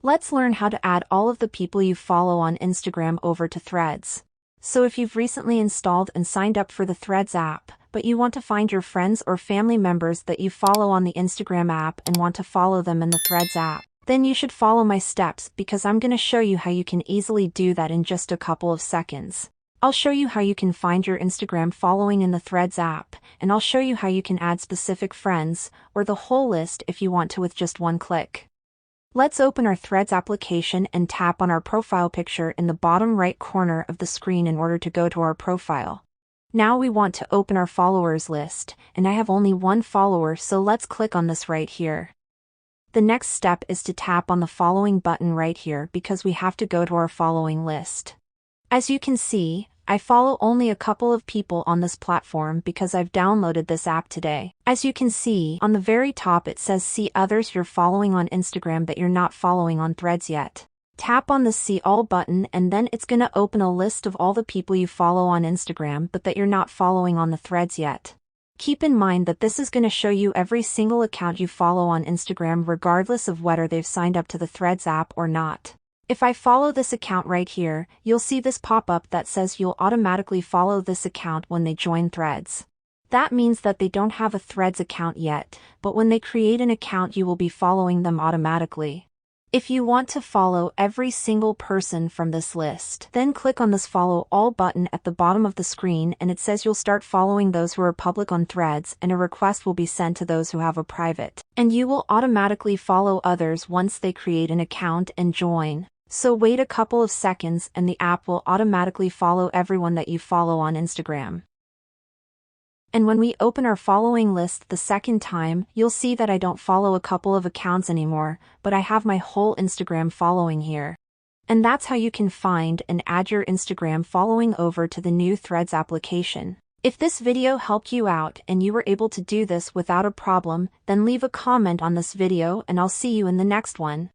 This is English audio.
Let's learn how to add all of the people you follow on Instagram over to Threads. So if you've recently installed and signed up for the Threads app, but you want to find your friends or family members that you follow on the Instagram app and want to follow them in the Threads app, then you should follow my steps because I'm going to show you how you can easily do that in just a couple of seconds. I'll show you how you can find your Instagram following in the Threads app, and I'll show you how you can add specific friends, or the whole list if you want to with just one click. Let's open our Threads application and tap on our profile picture in the bottom right corner of the screen in order to go to our profile. Now we want to open our followers list, and I have only one follower, so let's click on this right here. The next step is to tap on the following button right here because we have to go to our following list. As you can see, I follow only a couple of people on this platform because I've downloaded this app today. As you can see, on the very top it says see others you're following on Instagram that you're not following on Threads yet. Tap on the see all button and then it's gonna open a list of all the people you follow on Instagram but that you're not following on the Threads yet. Keep in mind that this is gonna show you every single account you follow on Instagram regardless of whether they've signed up to the Threads app or not. If I follow this account right here, you'll see this pop-up that says you'll automatically follow this account when they join Threads. That means that they don't have a Threads account yet, but when they create an account you will be following them automatically. If you want to follow every single person from this list, then click on this follow all button at the bottom of the screen and it says you'll start following those who are public on Threads and a request will be sent to those who have a private. And you will automatically follow others once they create an account and join. So wait a couple of seconds and the app will automatically follow everyone that you follow on Instagram. And when we open our following list the second time, you'll see that I don't follow a couple of accounts anymore, but I have my whole Instagram following here. And that's how you can find and add your Instagram following over to the new Threads application. If this video helped you out and you were able to do this without a problem, then leave a comment on this video and I'll see you in the next one.